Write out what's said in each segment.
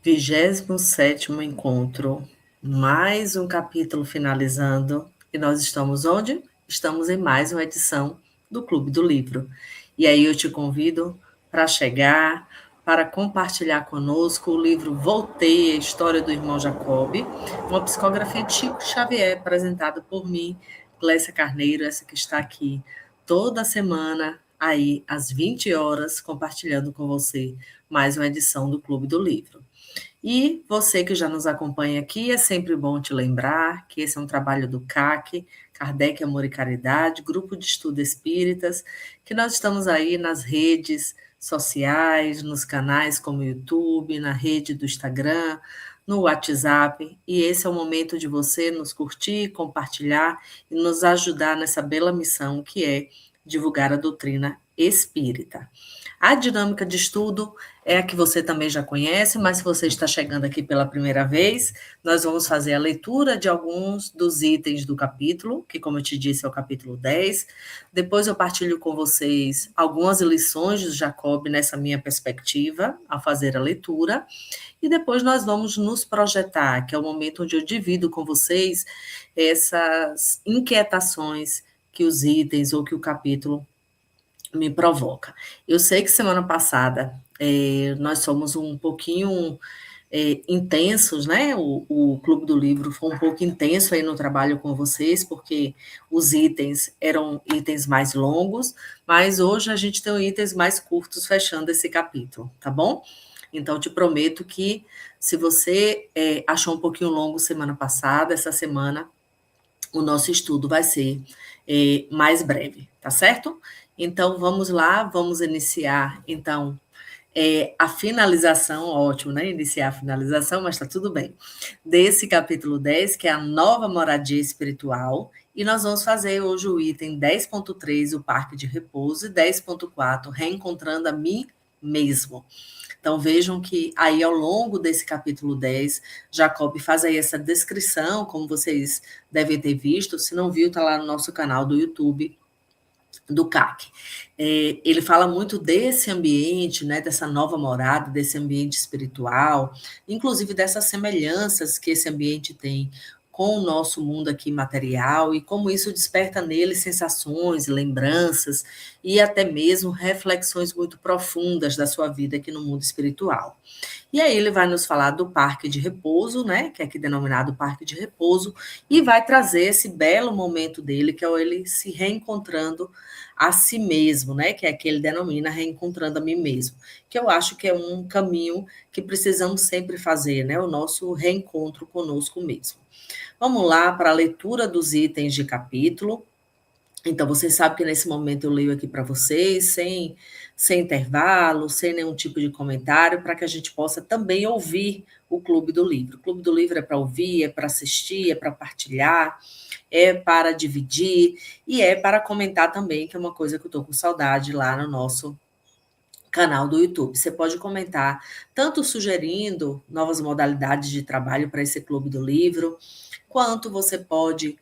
27º encontro, mais um capítulo finalizando, e nós estamos onde? Estamos em mais uma edição do Clube do Livro. E aí eu te convido para chegar, para compartilhar conosco o livro Voltei, a História do Irmão Jacob, uma psicografia de Chico Xavier, apresentada por mim, Glécia Carneiro, essa que está aqui toda semana, aí às 20 horas, compartilhando com você mais uma edição do Clube do Livro. E você que já nos acompanha aqui, é sempre bom te lembrar que esse é um trabalho do CAC, Kardec, Amor e Caridade, Grupo de Estudo Espíritas, que nós estamos aí nas redes sociais, nos canais como o YouTube, na rede do Instagram, no WhatsApp, e esse é o momento de você nos curtir, compartilhar e nos ajudar nessa bela missão que é divulgar a doutrina espírita. A dinâmica de estudo é a que você também já conhece, mas se você está chegando aqui pela primeira vez, nós vamos fazer a leitura de alguns dos itens do capítulo, que, como eu te disse, é o capítulo 10. Depois eu partilho com vocês algumas lições de Jacob nessa minha perspectiva, ao fazer a leitura. E depois nós vamos nos projetar, que é o momento onde eu divido com vocês essas inquietações que os itens ou que o capítulo me provoca. Eu sei que semana passada nós somos um pouquinho intensos, né? O Clube do Livro foi um pouco intenso aí no trabalho com vocês, porque os itens eram itens mais longos, mas hoje a gente tem itens mais curtos fechando esse capítulo, tá bom? Então, te prometo que se você achou um pouquinho longo semana passada, essa semana o nosso estudo vai ser mais breve, tá certo? Então, vamos lá, vamos iniciar, então, a finalização, ótimo, né? Iniciar a finalização, mas tá tudo bem. Desse capítulo 10, que é a nova moradia espiritual, e nós vamos fazer hoje o item 10.3, o Parque de Repouso, e 10.4, Reencontrando a mim mesmo. Então, vejam que aí ao longo desse capítulo 10, Jacob faz aí essa descrição, como vocês devem ter visto, se não viu, está lá no nosso canal do YouTube, do CAC. Ele fala muito desse ambiente, né, dessa nova morada, desse ambiente espiritual, inclusive dessas semelhanças que esse ambiente tem com o nosso mundo aqui material e como isso desperta nele sensações, lembranças e até mesmo reflexões muito profundas da sua vida aqui no mundo espiritual. E aí ele vai nos falar do parque de repouso, né, que é aqui denominado parque de repouso, e vai trazer esse belo momento dele, que é ele se reencontrando a si mesmo, né, que é que ele denomina reencontrando a mim mesmo, que eu acho que é um caminho que precisamos sempre fazer, né, o nosso reencontro conosco mesmo. Vamos lá para a leitura dos itens de capítulo. Então, vocês sabem que nesse momento eu leio aqui para vocês, sem intervalo, sem nenhum tipo de comentário, para que a gente possa também ouvir o Clube do Livro. O Clube do Livro é para ouvir, é para assistir, é para partilhar, é para dividir e é para comentar também, que é uma coisa que eu estou com saudade lá no nosso canal do YouTube. Você pode comentar, tanto sugerindo novas modalidades de trabalho para esse Clube do Livro, quanto você pode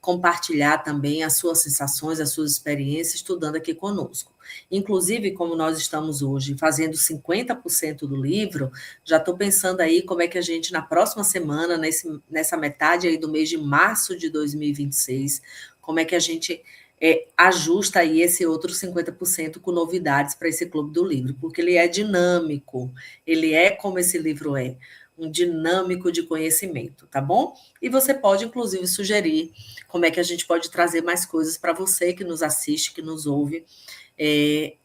compartilhar também as suas sensações, as suas experiências estudando aqui conosco. Inclusive, como nós estamos hoje fazendo 50% do livro, já estou pensando aí como é que a gente, na próxima semana, nessa metade aí do mês de março de 2026, como é que a gente ajusta aí esse outro 50% com novidades para esse Clube do Livro, porque ele é dinâmico, ele é como esse livro é, um dinâmico de conhecimento, tá bom? E você pode, inclusive, sugerir como é que a gente pode trazer mais coisas para você que nos assiste, que nos ouve,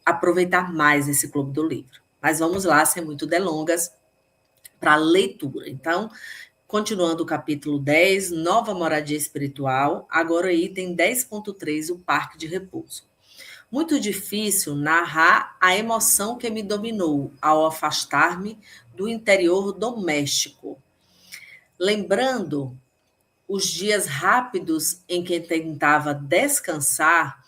aproveitar mais esse Clube do Livro. Mas vamos lá, sem muito delongas, para a leitura. Então, continuando o capítulo 10, Nova Moradia Espiritual, agora o item 10.3, o Parque de Repouso. Muito difícil narrar a emoção que me dominou ao afastar-me do interior doméstico. Lembrando os dias rápidos em que tentava descansar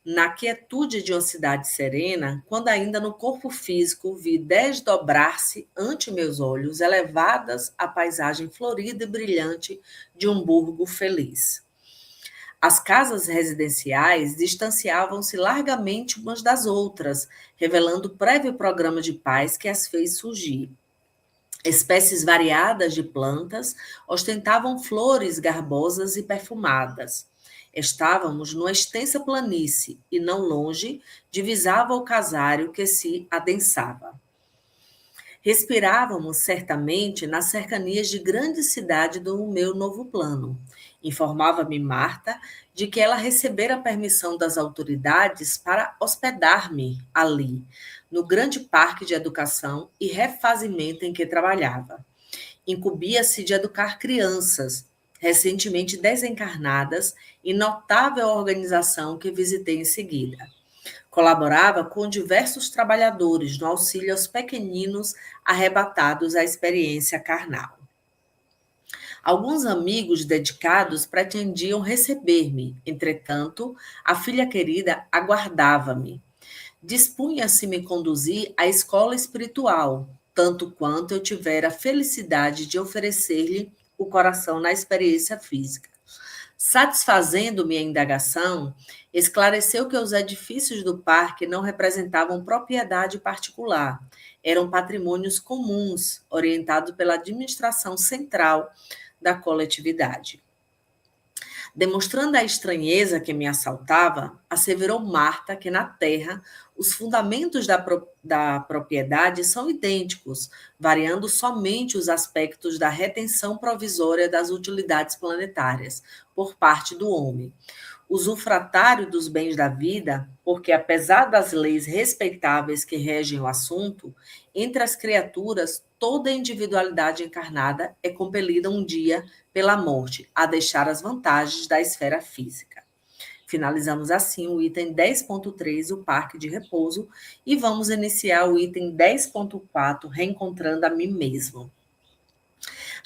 na quietude de uma cidade serena, quando ainda no corpo físico vi desdobrar-se ante meus olhos, elevadas a paisagem florida e brilhante de um burgo feliz. As casas residenciais distanciavam-se largamente umas das outras, revelando o prévio programa de paz que as fez surgir. Espécies variadas de plantas ostentavam flores garbosas e perfumadas. Estávamos numa extensa planície e, não longe, divisava o casário que se adensava. Respirávamos certamente nas cercanias de grande cidade do meu novo plano. Informava-me Marta de que ela recebera permissão das autoridades para hospedar-me ali, no grande parque de educação e refazimento em que trabalhava. Incumbia-se de educar crianças, recentemente desencarnadas, e notável organização que visitei em seguida. Colaborava com diversos trabalhadores no auxílio aos pequeninos arrebatados à experiência carnal. Alguns amigos dedicados pretendiam receber-me, entretanto, a filha querida aguardava-me. Dispunha-se me conduzir à escola espiritual, tanto quanto eu tivera a felicidade de oferecer-lhe o coração na experiência física. Satisfazendo-me a indagação, esclareceu que os edifícios do parque não representavam propriedade particular, eram patrimônios comuns, orientados pela administração central da coletividade. Demonstrando a estranheza que me assaltava, asseverou Marta que na terra os fundamentos da propriedade são idênticos, variando somente os aspectos da retenção provisória das utilidades planetárias por parte do homem. Usufratário dos bens da vida, porque apesar das leis respeitáveis que regem o assunto, entre as criaturas toda individualidade encarnada é compelida um dia pela morte a deixar as vantagens da esfera física. Finalizamos assim o item 10.3, o parque de repouso, e vamos iniciar o item 10.4, reencontrando a mim mesmo.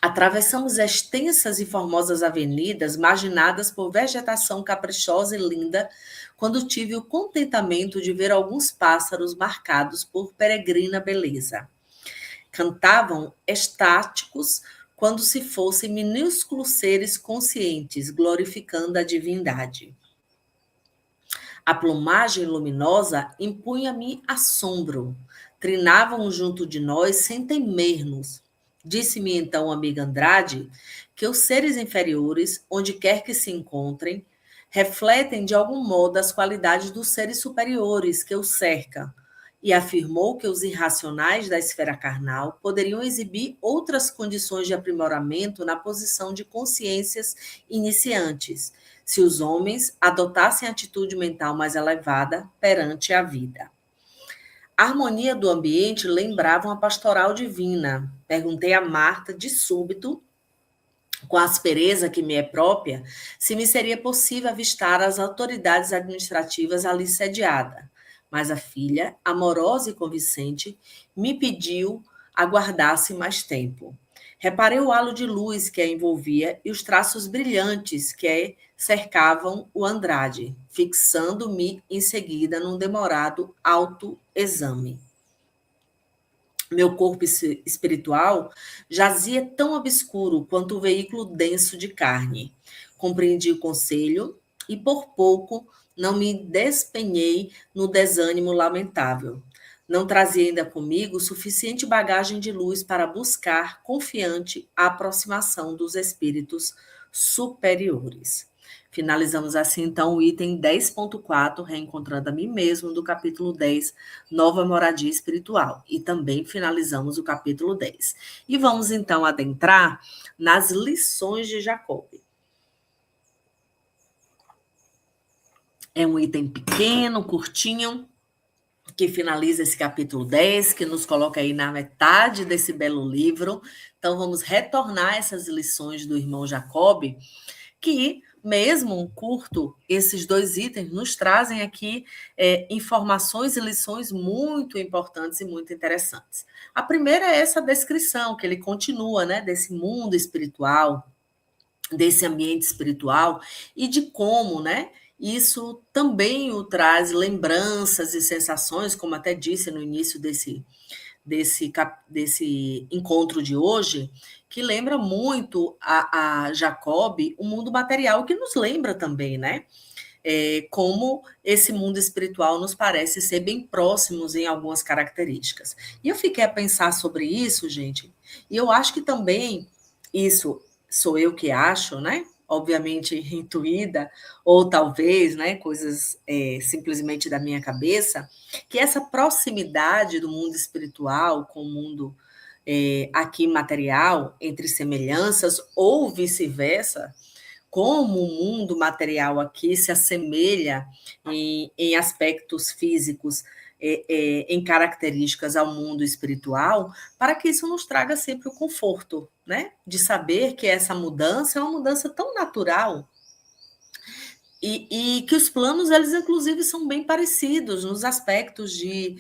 Atravessamos extensas e formosas avenidas, marginadas por vegetação caprichosa e linda, quando tive o contentamento de ver alguns pássaros marcados por peregrina beleza. Cantavam estáticos, quando se fossem minúsculos seres conscientes, glorificando a divindade. A plumagem luminosa impunha-me assombro. Trinavam junto de nós sem temer-nos. Disse-me então a amiga Andrade que os seres inferiores, onde quer que se encontrem, refletem de algum modo as qualidades dos seres superiores que os cercam, e afirmou que os irracionais da esfera carnal poderiam exibir outras condições de aprimoramento na posição de consciências iniciantes, se os homens adotassem atitude mental mais elevada perante a vida. A harmonia do ambiente lembrava uma pastoral divina. Perguntei a Marta, de súbito, com a aspereza que me é própria, se me seria possível avistar as autoridades administrativas ali sediada. Mas a filha, amorosa e convincente, me pediu aguardasse mais tempo. Reparei o halo de luz que a envolvia e os traços brilhantes que cercavam o Andrade, fixando-me em seguida num demorado autoexame. Meu corpo espiritual jazia tão obscuro quanto o veículo denso de carne. Compreendi o conselho e, por pouco, não me despenhei no desânimo lamentável. Não trazia ainda comigo suficiente bagagem de luz para buscar, confiante, a aproximação dos espíritos superiores. Finalizamos assim, então, o item 10.4, reencontrando a mim mesmo, do capítulo 10, Nova Moradia Espiritual. E também finalizamos o capítulo 10. E vamos, então, adentrar nas lições de Jacob. É um item pequeno, curtinho, que finaliza esse capítulo 10, que nos coloca aí na metade desse belo livro. Então, vamos retornar essas lições do irmão Jacob, que, mesmo curto, esses dois itens nos trazem aqui informações e lições muito importantes e muito interessantes. A primeira é essa descrição, que ele continua, né, desse mundo espiritual, desse ambiente espiritual, e de como, né, isso também o traz lembranças e sensações, como até disse no início desse encontro de hoje, que lembra muito a Jacob o mundo material, que nos lembra também, né? como esse mundo espiritual nos parece ser bem próximos em algumas características. E eu fiquei a pensar sobre isso, gente, e eu acho que também isso sou eu que acho, né? Obviamente intuída, ou talvez, né, coisas simplesmente da minha cabeça, que essa proximidade do mundo espiritual com o mundo aqui material, entre semelhanças, ou vice-versa, como o mundo material aqui se assemelha em aspectos físicos, em características ao mundo espiritual, para que isso nos traga sempre o conforto, né? De saber que essa mudança é uma mudança tão natural e que os planos, eles inclusive são bem parecidos nos aspectos de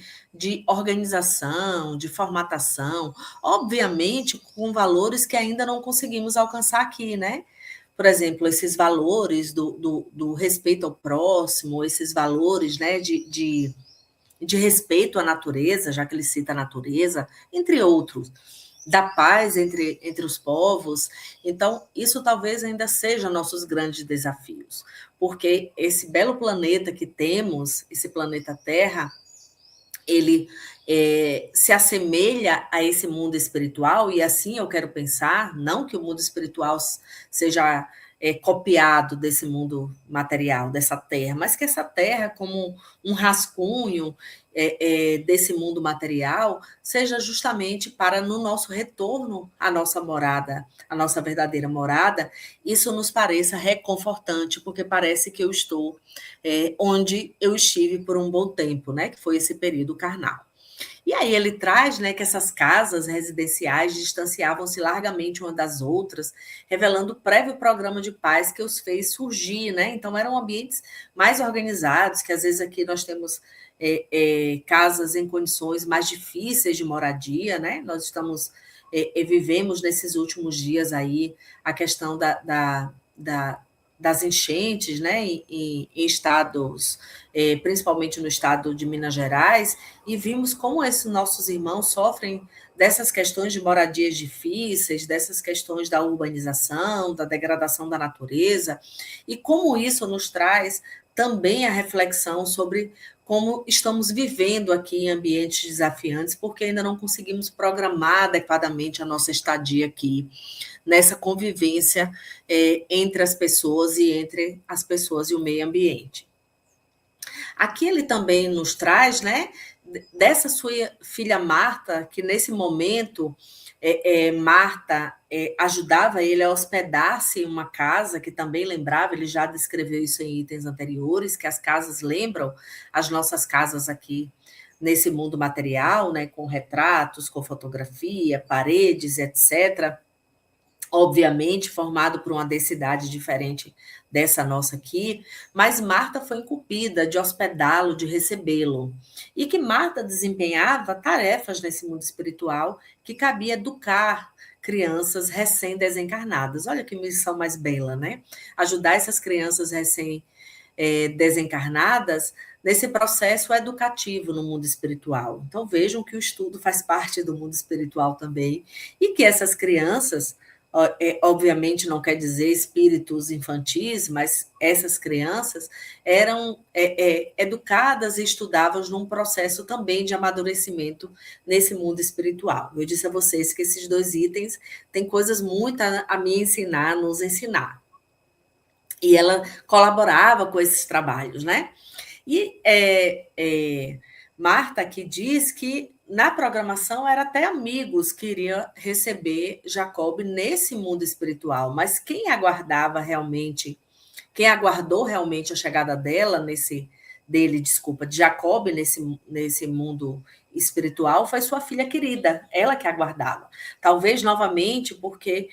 organização, de formatação, obviamente com valores que ainda não conseguimos alcançar aqui, né? Por exemplo, esses valores do respeito ao próximo, esses valores, né, de respeito à natureza, já que ele cita a natureza, entre outros, da paz entre os povos. Então, isso talvez ainda seja nossos grandes desafios, porque esse belo planeta que temos, esse planeta Terra, ele se assemelha a esse mundo espiritual, e assim eu quero pensar, não que o mundo espiritual seja copiado desse mundo material, dessa terra, mas que essa terra, como um rascunho desse mundo material, seja justamente para, no nosso retorno à nossa morada, à nossa verdadeira morada, isso nos pareça reconfortante, porque parece que eu estou onde eu estive por um bom tempo, né, que foi esse período carnal. E aí ele traz, né, que essas casas residenciais distanciavam-se largamente uma das outras, revelando o prévio programa de paz que os fez surgir, né? Então eram ambientes mais organizados, que às vezes aqui nós temos casas em condições mais difíceis de moradia, né? Nós estamos vivemos nesses últimos dias aí a questão das enchentes, né, em estados, principalmente no estado de Minas Gerais, e vimos como esses nossos irmãos sofrem dessas questões de moradias difíceis, dessas questões da urbanização, da degradação da natureza, e como isso nos traz também a reflexão sobre como estamos vivendo aqui em ambientes desafiantes, porque ainda não conseguimos programar adequadamente a nossa estadia aqui, nessa convivência entre as pessoas e entre as pessoas e o meio ambiente. Aqui ele também nos traz, né, dessa sua filha Marta, que nesse momento Marta ajudava ele a hospedar-se em uma casa que também lembrava, ele já descreveu isso em itens anteriores, que as casas lembram as nossas casas aqui nesse mundo material, né, com retratos, com fotografia, paredes, etc., obviamente formado por uma densidade diferente dessa nossa aqui, mas Marta foi incumbida de hospedá-lo, de recebê-lo, e que Marta desempenhava tarefas nesse mundo espiritual que cabia educar crianças recém-desencarnadas. Olha que missão mais bela, né? Ajudar essas crianças recém-desencarnadas nesse processo educativo no mundo espiritual. Então vejam que o estudo faz parte do mundo espiritual também, e que essas crianças, obviamente não quer dizer espíritos infantis, mas essas crianças eram educadas e estudavam num processo também de amadurecimento nesse mundo espiritual. Eu disse a vocês que esses dois itens têm coisas muito a me ensinar, a nos ensinar. E ela colaborava com esses trabalhos, né? E Marta aqui diz que na programação era até amigos que iriam receber Jacob nesse mundo espiritual, mas quem aguardou realmente a chegada de Jacob nesse mundo espiritual foi sua filha querida, ela que aguardava. Talvez novamente porque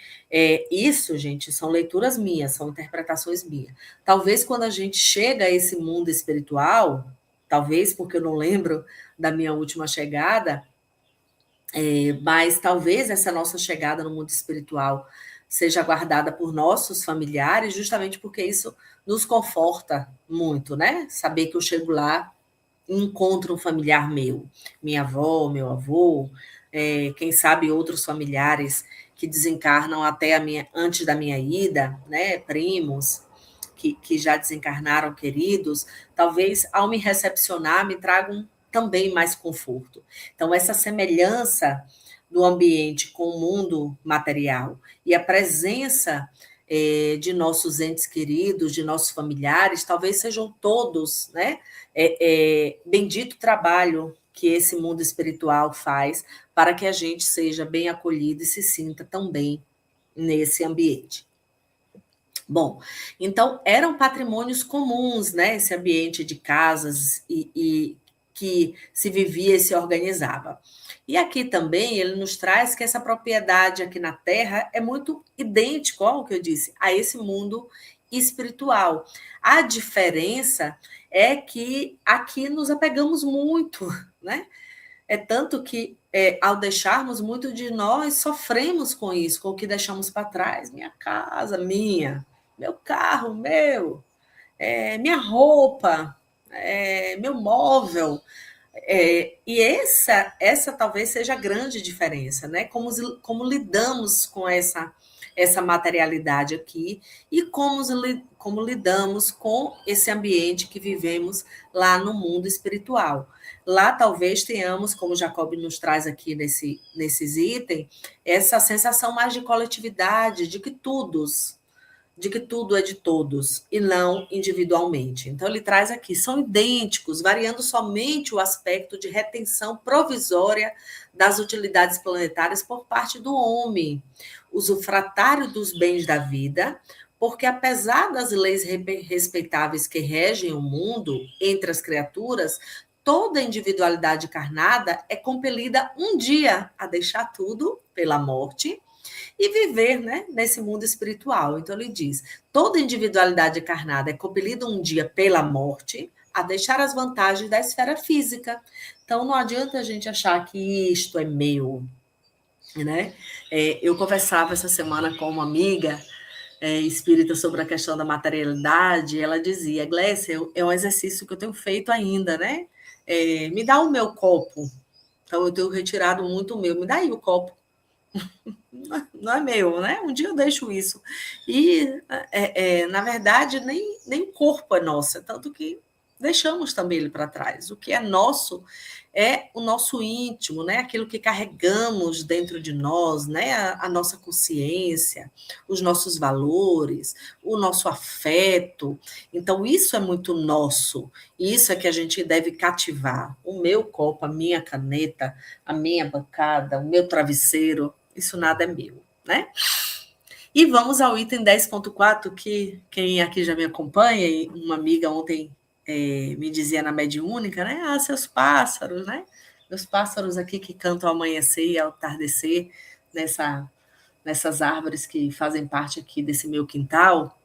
isso, gente, são leituras minhas, são interpretações minhas. Talvez quando a gente chega a esse mundo espiritual, talvez porque eu não lembro da minha última chegada, mas talvez essa nossa chegada no mundo espiritual seja guardada por nossos familiares, justamente porque isso nos conforta muito, né? Saber que eu chego lá e encontro um familiar meu, minha avó, meu avô, quem sabe outros familiares que desencarnam até antes da minha ida, né? Primos, que já desencarnaram queridos, talvez ao me recepcionar me tragam também mais conforto. Então, essa semelhança do ambiente com o mundo material e a presença de nossos entes queridos, de nossos familiares, talvez sejam todos, né? Bendito trabalho que esse mundo espiritual faz para que a gente seja bem acolhido e se sinta tão bem nesse ambiente. Bom, então eram patrimônios comuns, né? Esse ambiente de casas e que se vivia e se organizava. E aqui também ele nos traz que essa propriedade aqui na Terra é muito idêntico ao que eu disse, a esse mundo espiritual. A diferença é que aqui nos apegamos muito, né? É tanto que, ao deixarmos muito de nós, sofremos com isso, com o que deixamos para trás. Minha casa, minha. Meu carro, meu. Minha roupa, meu móvel. E essa talvez seja a grande diferença, né? Como lidamos com essa materialidade aqui e como lidamos com esse ambiente que vivemos lá no mundo espiritual. Lá talvez tenhamos, como Jacob nos traz aqui nesses itens, essa sensação mais de coletividade, de que tudo é de todos e não individualmente. Então, ele traz aqui, são idênticos, variando somente o aspecto de retenção provisória das utilidades planetárias por parte do homem, usufratário dos bens da vida, porque apesar das leis respeitáveis que regem o mundo entre as criaturas, toda individualidade encarnada é compelida um dia a deixar tudo pela morte e viver, né, nesse mundo espiritual. Então, ele diz: toda individualidade encarnada é compelida um dia pela morte a deixar as vantagens da esfera física. Então, não adianta a gente achar que isto é meu, né? Eu conversava essa semana com uma amiga espírita sobre a questão da materialidade, e ela dizia: Glécia, é um exercício que eu tenho feito ainda, né? Me dá o meu copo. Então, eu tenho retirado muito o meu. Me dá aí o copo. Não é meu, né? Um dia eu deixo isso. E, na verdade, nem o corpo é nosso, tanto que deixamos também ele para trás. O que é nosso é o nosso íntimo, né? Aquilo que carregamos dentro de nós, né? A nossa consciência, os nossos valores, o nosso afeto. Então, isso é muito nosso. Isso é que a gente deve cativar. O meu copo, a minha caneta, a minha bancada, o meu travesseiro, isso nada é meu, né? E vamos ao item 10.4, que quem aqui já me acompanha, e uma amiga ontem me dizia na mediúnica, né? Ah, seus pássaros, né? Meus pássaros aqui que cantam ao amanhecer e ao atardecer nessas árvores que fazem parte aqui desse meu quintal.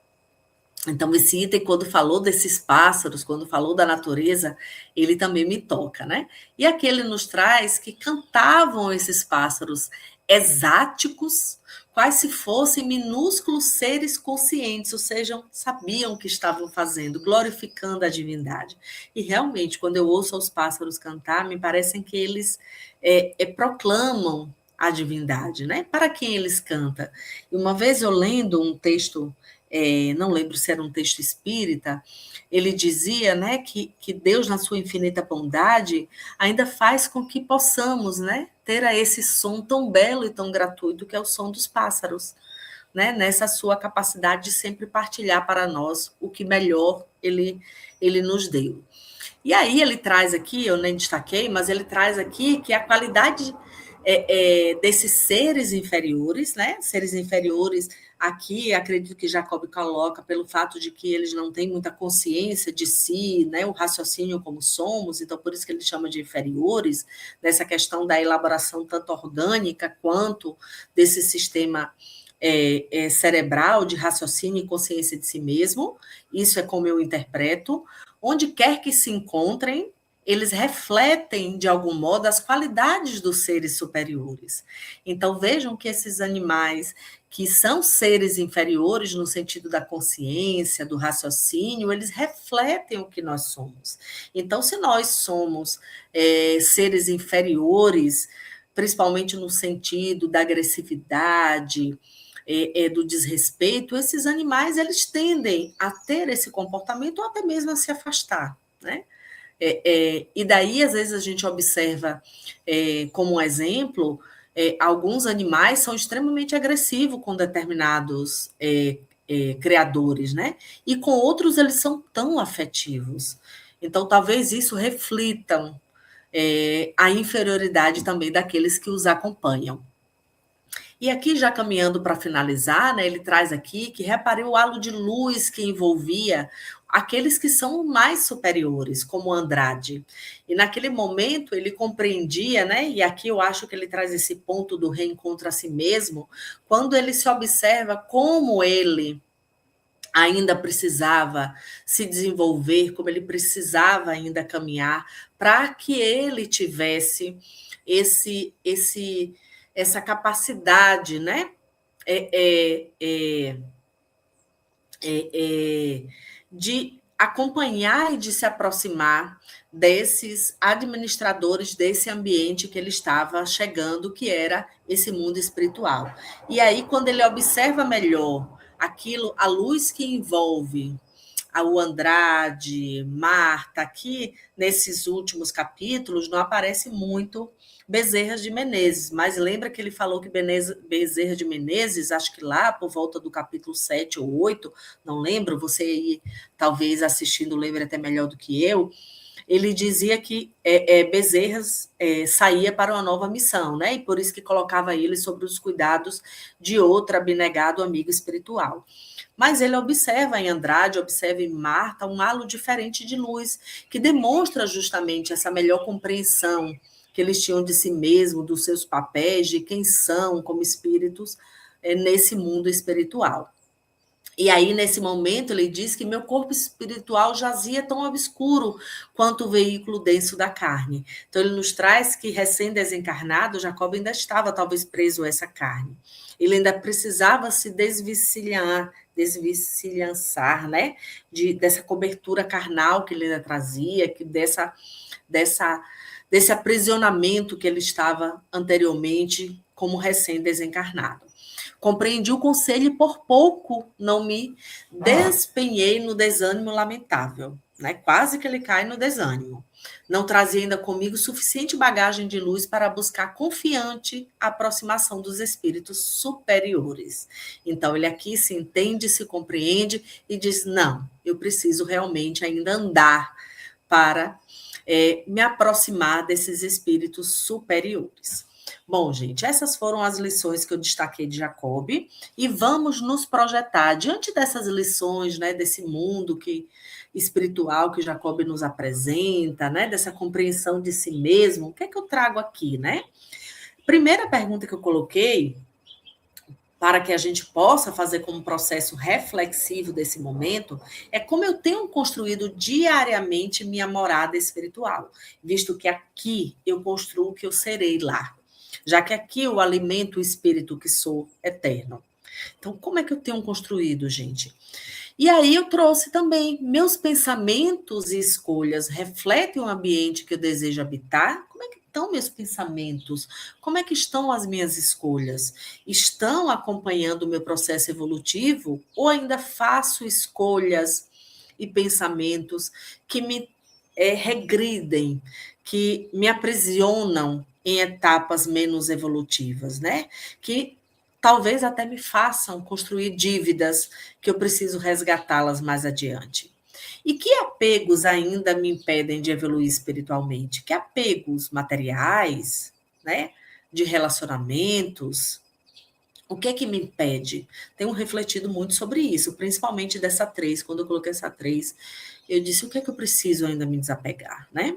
Então, esse item, quando falou desses pássaros, quando falou da natureza, ele também me toca, né? E aqui ele nos traz que cantavam esses pássaros exáticos, quais se fossem minúsculos seres conscientes, ou seja, sabiam o que estavam fazendo, glorificando a divindade. E realmente, quando eu ouço os pássaros cantar, me parecem que eles proclamam a divindade, né? Para quem eles cantam. E uma vez eu lendo um texto, não lembro se era um texto espírita, ele dizia, né, que Deus, na sua infinita bondade, ainda faz com que possamos, né, ter esse som tão belo e tão gratuito que é o som dos pássaros, né, nessa sua capacidade de sempre partilhar para nós o que melhor ele nos deu. E aí ele traz aqui, eu nem destaquei, mas ele traz aqui que a qualidade desses seres inferiores, né? Seres inferiores, aqui acredito que Jacob coloca pelo fato de que eles não têm muita consciência de si, né? O raciocínio como somos, então por isso que ele chama de inferiores, nessa questão da elaboração tanto orgânica quanto desse sistema cerebral de raciocínio e consciência de si mesmo. Isso é como eu interpreto. Onde quer que se encontrem, eles refletem, de algum modo, as qualidades dos seres superiores. Então, vejam que esses animais, que são seres inferiores no sentido da consciência, do raciocínio, eles refletem o que nós somos. Então, se nós somos seres inferiores, principalmente no sentido da agressividade, do desrespeito, esses animais eles tendem a ter esse comportamento ou até mesmo a se afastar, né? E daí, às vezes, a gente observa, como um exemplo, alguns animais são extremamente agressivos com determinados criadores, né? E com outros eles são tão afetivos. Então, talvez isso reflitam a inferioridade também daqueles que os acompanham. E aqui, já caminhando para finalizar, né, ele traz aqui que reparei o halo de luz que envolvia aqueles que são mais superiores, como Andrade. E naquele momento ele compreendia, né, e aqui eu acho que ele traz esse ponto do reencontro a si mesmo, quando ele se observa como ele ainda precisava se desenvolver, como ele precisava ainda caminhar, para que ele tivesse essa capacidade, né? É, é, é, de acompanhar e de se aproximar desses administradores desse ambiente que ele estava chegando, que era esse mundo espiritual. E aí, quando ele observa melhor aquilo, a luz que envolve o Andrade, Marta, aqui nesses últimos capítulos não aparece muito Bezerra de Menezes, mas lembra que ele falou que Bezerra de Menezes, acho que lá por volta do capítulo 7 ou 8, não lembro, você aí talvez assistindo lembre até melhor do que eu, ele dizia que Bezerras saía para uma nova missão, né? E por isso que colocava ele sobre os cuidados de outro abnegado amigo espiritual. Mas ele observa em Andrade, observa em Marta um halo diferente de luz, que demonstra justamente essa melhor compreensão que eles tinham de si mesmo, dos seus papéis, de quem são como espíritos nesse mundo espiritual. E aí, nesse momento, ele diz que meu corpo espiritual jazia tão obscuro quanto o veículo denso da carne. Então, ele nos traz que, recém-desencarnado, Jacob ainda estava talvez preso a essa carne. Ele ainda precisava se desvencilhançar, né? Dessa cobertura carnal que ele ainda trazia, desse aprisionamento que ele estava anteriormente como recém-desencarnado. Compreendi o conselho e por pouco não me despenhei no desânimo lamentável, né? Quase que ele cai no desânimo. Não trazia ainda comigo suficiente bagagem de luz para buscar confiante a aproximação dos espíritos superiores. Então, ele aqui se entende, se compreende e diz: não, eu preciso realmente ainda andar para me aproximar desses espíritos superiores. Bom, gente, essas foram as lições que eu destaquei de Jacob e vamos nos projetar diante dessas lições, né, desse mundo espiritual que Jacob nos apresenta, né, dessa compreensão de si mesmo. O que é que eu trago aqui, né? Primeira pergunta que eu coloquei para que a gente possa fazer como processo reflexivo desse momento, é como eu tenho construído diariamente minha morada espiritual, visto que aqui eu construo o que eu serei lá, já que aqui eu alimento o espírito que sou eterno. Então, como é que eu tenho construído, gente? E aí eu trouxe também meus pensamentos e escolhas refletem o ambiente que eu desejo habitar? Como é que estão meus pensamentos? Como é que estão as minhas escolhas? Estão acompanhando o meu processo evolutivo ou ainda faço escolhas e pensamentos que me regridem, que me aprisionam em etapas menos evolutivas, né? Que talvez até me façam construir dívidas que eu preciso resgatá-las mais adiante. E que apegos ainda me impedem de evoluir espiritualmente? Que apegos materiais, né? De relacionamentos? O que é que me impede? Tenho refletido muito sobre isso, principalmente dessa 3. Quando eu coloquei essa 3, eu disse, o que é que eu preciso ainda me desapegar, né?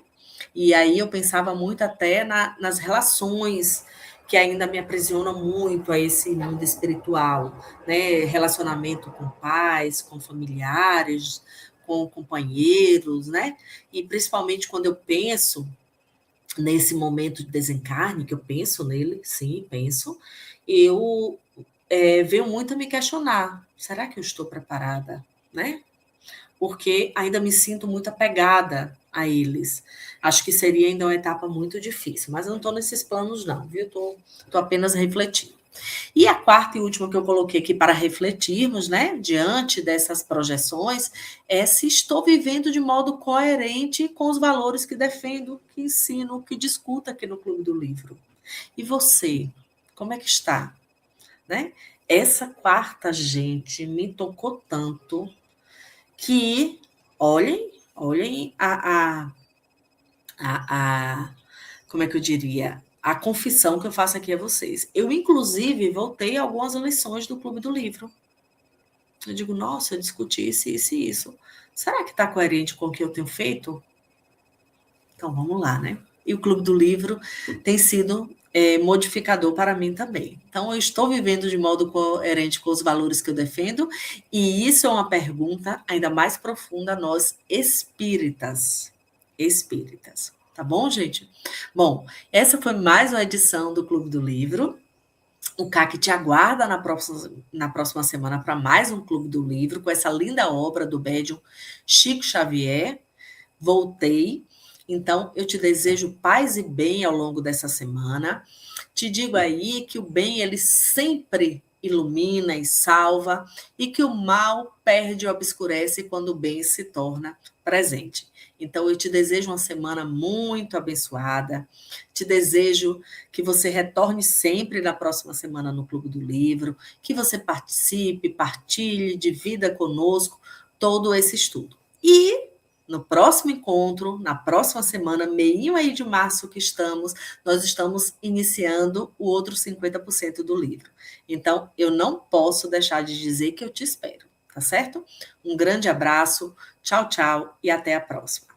E aí eu pensava muito até nas relações que ainda me aprisionam muito a esse mundo espiritual, né? Relacionamento com pais, com familiares, com companheiros, né? E principalmente quando eu penso nesse momento de desencarne, que eu penso nele, sim, penso, eu venho muito a me questionar, será que eu estou preparada, né? Porque ainda me sinto muito apegada a eles. Acho que seria ainda uma etapa muito difícil, mas eu não estou nesses planos não, viu? Estou apenas refletindo. E a quarta e última que eu coloquei aqui para refletirmos, né, diante dessas projeções, é se estou vivendo de modo coerente com os valores que defendo, que ensino, que discuto aqui no Clube do Livro. E você, como é que está? Né? Essa quarta, gente, me tocou tanto que, olhem a como é que eu diria? A confissão que eu faço aqui a vocês. Eu, inclusive, voltei a algumas lições do Clube do Livro. Eu digo, nossa, eu discuti isso, isso e isso. Será que está coerente com o que eu tenho feito? Então, vamos lá, né? E o Clube do Livro tem sido modificador para mim também. Então, eu estou vivendo de modo coerente com os valores que eu defendo, e isso é uma pergunta ainda mais profunda a nós espíritas. Espíritas. Tá bom, gente? Bom, essa foi mais uma edição do Clube do Livro. O CAC te aguarda na próxima semana para mais um Clube do Livro, com essa linda obra do médium Chico Xavier. Voltei. Então, eu te desejo paz e bem ao longo dessa semana. Te digo aí que o bem, ele sempre ilumina e salva, e que o mal perde e obscurece quando o bem se torna presente. Então, eu te desejo uma semana muito abençoada. Te desejo que você retorne sempre na próxima semana no Clube do Livro, que você participe, partilhe, divida conosco todo esse estudo. E no próximo encontro, na próxima semana, meinho aí de março que estamos, nós estamos iniciando o outro 50% do livro. Então, eu não posso deixar de dizer que eu te espero, tá certo? Um grande abraço, tchau, tchau e até a próxima.